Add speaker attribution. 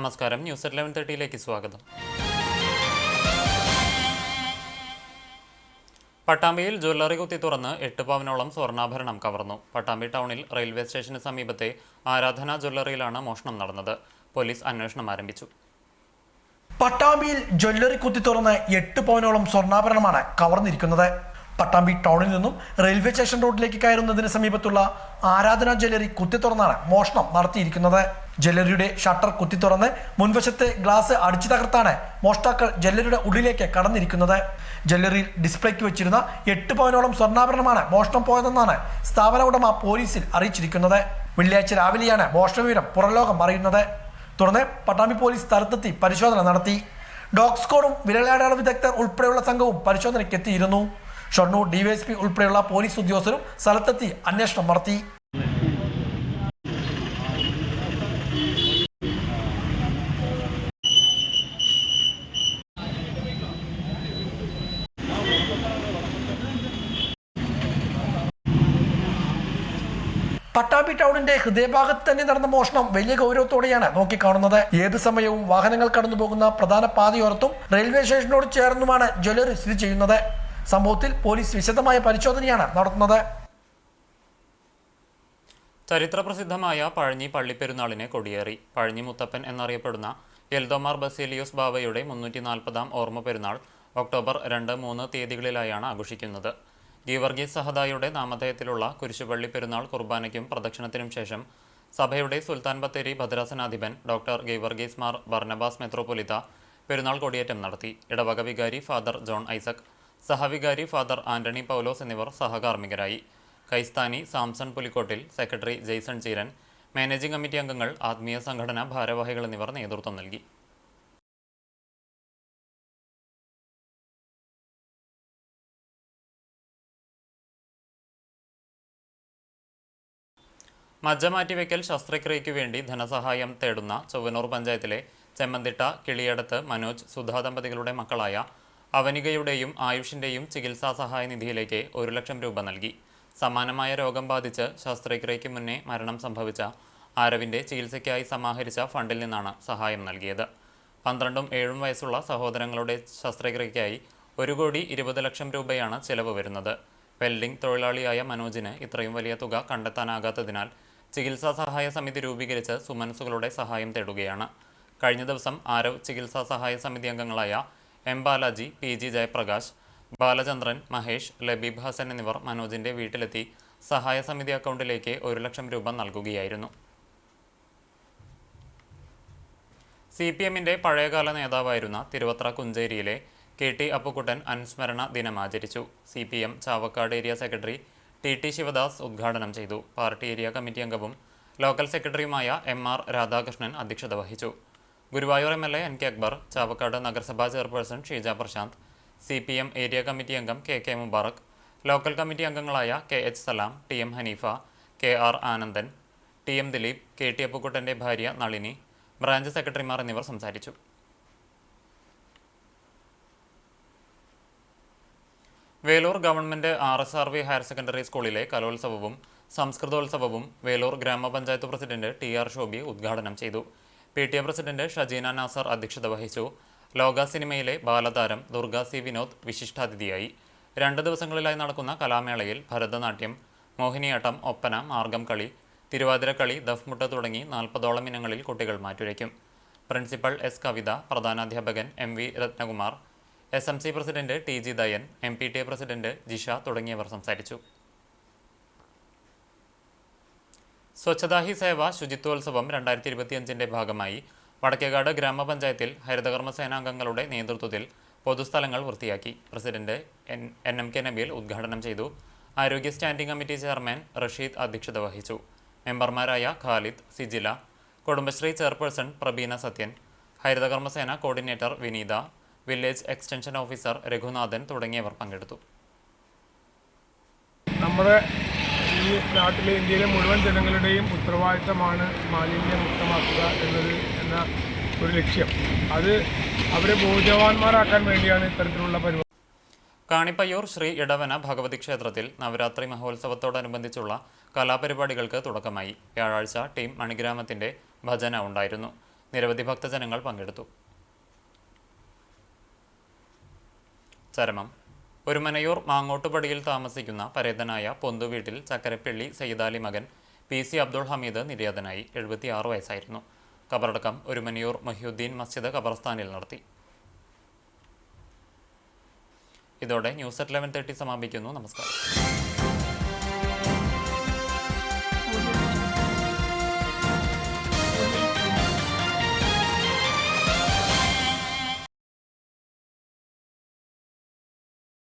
Speaker 1: നമസ്കാരം, ന്യൂസ് 11:30 സ്വാഗതം. പട്ടാമ്പിയിൽ ജ്വല്ലറി കുത്തി തുറന്ന് 8 പവനോളം സ്വർണ്ണാഭരണം കവർന്നു. പട്ടാമ്പി ടൗണിൽ റെയിൽവേ സ്റ്റേഷന് സമീപത്തെ ആരാധന ജ്വല്ലറിയിലാണ് മോഷണം നടന്നത്. പോലീസ് അന്വേഷണം ആരംഭിച്ചു.
Speaker 2: പട്ടാമ്പിയിൽ ജ്വല്ലറി കുത്തി തുറന്ന് 8 പവനോളം സ്വർണ്ണാഭരണമാണ് കവർന്നിരിക്കുന്നത്. പട്ടാമ്പി ടൗണിൽ നിന്നും റെയിൽവേ സ്റ്റേഷൻ റോഡിലേക്ക് കയറുന്നതിന് സമീപത്തുള്ള ആരാധന ജ്വല്ലറി കുത്തി തുറന്നാണ് മോഷണം നടത്തിയിരിക്കുന്നത്. ജ്വല്ലറിയുടെ ഷട്ടർ കുത്തി തുറന്ന് മുൻവശത്തെ ഗ്ലാസ് അടിച്ചു തകർത്താണ് മോഷ്ടാക്കൾ ജ്വല്ലറിയുടെ ഉള്ളിലേക്ക് കടന്നിരിക്കുന്നത്. ജ്വല്ലറിയിൽ ഡിസ്പ്ലേക്ക് വെച്ചിരുന്ന 8 പവനോളം സ്വർണ്ണാഭരണമാണ് മോഷണം പോയതെന്നാണ് സ്ഥാപന ഉടമ പോലീസിൽ അറിയിച്ചിരിക്കുന്നത്. വെള്ളിയാഴ്ച രാവിലെയാണ് മോഷണ വിവരം പുറംലോകം അറിയുന്നത്. തുടർന്ന് പട്ടാമ്പി പോലീസ് സ്ഥലത്തെത്തി പരിശോധന നടത്തി. ഡോഗ് സ്ക്വാഡും വിരലടയാള വിദഗ്ധർ ഉൾപ്പെടെയുള്ള സംഘവും പരിശോധനയ്ക്ക് എത്തിയിരുന്നു. ഷൊർണൂർ ഡിവൈഎസ്പി ഉൾപ്പെടെയുള്ള പോലീസ് ഉദ്യോഗസ്ഥരും സ്ഥലത്തെത്തി അന്വേഷണം നടത്തി. പട്ടാമ്പി ടൗണിന്റെ ഹൃദയഭാഗത്ത് തന്നെ നടന്ന മോഷണം വലിയ ഗൗരവത്തോടെയാണ് നോക്കിക്കാണുന്നത്. ഏത് സമയവും വാഹനങ്ങൾ കടന്നുപോകുന്ന പ്രധാന പാതയോരത്തും റെയിൽവേ സ്റ്റേഷനോട് ചേർന്നുമാണ് ജ്വല്ലറി സ്ഥിതി ചെയ്യുന്നത്. സംഭവത്തിൽ പോലീസ് വിശദമായ പരിശോധനയാണ് നടത്തുന്നത്.
Speaker 1: ചരിത്രപ്രസിദ്ധമായ പഴഞ്ഞി പള്ളിപ്പെരുന്നാളിനെ കൊടിയേറി. പഴഞ്ഞി മുത്തപ്പൻ എന്നറിയപ്പെടുന്ന എൽദോമാർ ബസേലിയോസ് ബാവയുടെ 340-ാം ഓർമ്മ പെരുന്നാൾ ഒക്ടോബർ 2, 3 തീയതികളിലായാണ് ആഘോഷിക്കുന്നത്. ഗീവർഗീസ് സഹദായുടെ നാമധേയത്തിലുള്ള കുരിശുപള്ളി പെരുന്നാൾ കുർബാനയ്ക്കും പ്രദക്ഷിണത്തിനും ശേഷം സഭയുടെ സുൽത്താൻ ബത്തേരി ഭദ്രാസനാധിപൻ ഡോക്ടർ ഗീവർഗീസ് മാർ ബർണബാസ് മെത്രോപൊലിത്ത പെരുന്നാൾ കൊടിയേറ്റം നടത്തി. ഇടവക വികാരി ഫാദർ ജോൺ ഐസക്, സഹവികാരി ഫാദർ ആന്റണി പൗലോസ് എന്നിവർ സഹകാർമ്മികരായി. കൈസ്ഥാനി Samson Pulikkottil, secretary Jaison Cheeran, managing committee അംഗങ്ങൾ, ആത്മീയ സംഘടനാ ഭാരവാഹികൾ എന്നിവർ നേതൃത്വം നൽകി. മജ്ജ മാറ്റിവെക്കൽ ശസ്ത്രക്രിയയ്ക്കു വേണ്ടി ധനസഹായം തേടുന്ന ചൊവ്വനൂർ പഞ്ചായത്തിലെ ചെമ്മന്തിട്ട കിളിയടത്ത് മനോജ് സുധാ ദമ്പതികളുടെ മക്കളായ അവനികയുടെയും ആയുഷിൻ്റെയും ചികിത്സാ സഹായ നിധിയിലേക്ക് 1 ലക്ഷം രൂപ നൽകി. സമാനമായ രോഗം ബാധിച്ച് ശസ്ത്രക്രിയയ്ക്ക് മുന്നേ മരണം സംഭവിച്ച ആരവിൻ്റെ ചികിത്സയ്ക്കായി സമാഹരിച്ച ഫണ്ടിൽ നിന്നാണ് സഹായം നൽകിയത്. 12ഉം 7ഉം വയസ്സുള്ള സഹോദരങ്ങളുടെ ശസ്ത്രക്രിയയ്ക്കായി 1,20,00,000 രൂപയാണ് ചെലവ് വരുന്നത്. വെൽഡിംഗ് തൊഴിലാളിയായ മനോജിന് ഇത്രയും വലിയ തുക കണ്ടെത്താനാകാത്തതിനാൽ ചികിത്സാ സഹായ സമിതി രൂപീകരിച്ച് സുമനസുകളുടെ സഹായം തേടുകയാണ്. കഴിഞ്ഞ ദിവസം ആരവ് ചികിത്സാ സഹായ സമിതി അംഗങ്ങളായ എം ബാലാജി, PG ജയപ്രകാശ്, ബാലചന്ദ്രൻ, മഹേഷ്, ലബീബ് ഹസൻ എന്നിവർ മനോജിൻ്റെ വീട്ടിലെത്തി സഹായ സമിതി അക്കൗണ്ടിലേക്ക് 1 ലക്ഷം രൂപ നൽകുകയായിരുന്നു. CPMൻ്റെ പഴയകാല നേതാവായിരുന്ന തിരുവത്ര കുഞ്ചേരിയിലെ KT അപ്പുക്കുട്ടൻ അനുസ്മരണ ദിനം ആചരിച്ചു. CPM Chavakkad area secretary TT Sivadas ഉദ്ഘാടനം ചെയ്തു. പാർട്ടി ഏരിയ കമ്മിറ്റി അംഗവും ലോക്കൽ സെക്രട്ടറിയുമായ MR രാധാകൃഷ്ണൻ അധ്യക്ഷത വഹിച്ചു. ഗുരുവായൂർ MLA NK അക്ബർ, ചാവക്കാട് നഗരസഭാ chairperson Sheeja Prasanth, CPM area committee അംഗം KK മുബാറക്, ലോക്കൽ കമ്മിറ്റി അംഗങ്ങളായ KH Salam, TM Haneefa, KR Anandan, TM Dileep, KT അപ്പുക്കുട്ടൻ്റെ ഭാര്യ നളിനി, ബ്രാഞ്ച് സെക്രട്ടറിമാർ എന്നിവർ സംസാരിച്ചു. Veloor government RSRV higher secondary സ്കൂളിലെ കലോത്സവവും സംസ്കൃതോത്സവവും വേലൂർ ഗ്രാമപഞ്ചായത്ത് പ്രസിഡന്റ് TR ശോഭി ഉദ്ഘാടനം ചെയ്തു. PTA പ്രസിഡന്റ് ഷജീന നാസർ അധ്യക്ഷത വഹിച്ചു. ലോക സിനിമയിലെ ബാലതാരം ദുർഗ C വിനോദ് വിശിഷ്ടാതിഥിയായി. 2 ദിവസങ്ങളിലായി നടക്കുന്ന കലാമേളയിൽ ഭരതനാട്യം, മോഹിനിയാട്ടം, ഒപ്പന, മാർഗം കളി, തിരുവാതിരക്കളി, ദഫ്മുട്ട് തുടങ്ങി 40ഓളം ഇനങ്ങളിൽ കുട്ടികൾ മാറ്റുരയ്ക്കും. പ്രിൻസിപ്പൽ S കവിത, പ്രധാനാധ്യാപകൻ MV Ratnakumar, SMC president TG ദയൻ, MPTA president Jisha തുടങ്ങിയവർ സംസാരിച്ചു. സ്വച്ഛതാ ഹി സേവ ശുചിത്വോത്സവം 2025ൻ്റെ ഭാഗമായി വടക്കേകാട് ഗ്രാമപഞ്ചായത്തിൽ ഹരിതകർമ്മ സേനാംഗങ്ങളുടെ നേതൃത്വത്തിൽ പൊതുസ്ഥലങ്ങൾ വൃത്തിയാക്കി. പ്രസിഡന്റ് NMK നബീൽ ഉദ്ഘാടനം ചെയ്തു. ആരോഗ്യ സ്റ്റാൻഡിംഗ് കമ്മിറ്റി ചെയർമാൻ റഷീദ് അധ്യക്ഷത വഹിച്ചു. മെമ്പർമാരായ ഖാലിദ്, സിജില, കുടുംബശ്രീ ചെയർപേഴ്സൺ പ്രബീന സത്യൻ, ഹരിതകർമ്മസേന കോർഡിനേറ്റർ വിനീത, വില്ലേജ് എക്സ്റ്റൻഷൻ ഓഫീസർ രഘുനാഥൻ തുടങ്ങിയവർ പങ്കെടുത്തു.
Speaker 3: നമ്മുടെ ഈ നാട്ടിലെ ഇന്ത്യയിലെ മുഴുവൻ ജനങ്ങളുടെയും ഉത്തരവാദിത്തമാണ് മാലിന്യമുക്തമാക്കുക എന്ന ഒരു ലക്ഷ്യം. അത് അവരെ ബോധവാന്മാരാക്കാൻ വേണ്ടിയാണ് ഇത്തരത്തിലുള്ള പരിപാടി.
Speaker 1: കാണിപ്പയ്യൂർ ശ്രീ ഇടവന ഭഗവതി ക്ഷേത്രത്തിൽ നവരാത്രി മഹോത്സവത്തോടനുബന്ധിച്ചുള്ള കലാപരിപാടികൾക്ക് തുടക്കമായി. വ്യാഴാഴ്ച ടീം മണിഗ്രാമത്തിൻ്റെ ഭജന ഉണ്ടായിരുന്നു. നിരവധി ഭക്തജനങ്ങൾ പങ്കെടുത്തു. ചരമം. ഒരുമനയൂർ മാങ്ങോട്ടുപടിയിൽ താമസിക്കുന്ന പരേതനായ പൊന്തുവീട്ടിൽ ചക്കരപ്പള്ളി സയ്യിദാലി മകൻ PC അബ്ദുൾ ഹമീദ് നിര്യാതനായി. 76 വയസ്സായിരുന്നു. ഖബറടക്കം ഒരുമനയൂർ മൊഹ്യുദ്ദീൻ മസ്ജിദ് ഖബർസ്ഥാനിൽ നടത്തി. ഇതോടെ ന്യൂസ് at 11:30 സമാപിക്കുന്നു. നമസ്കാരം.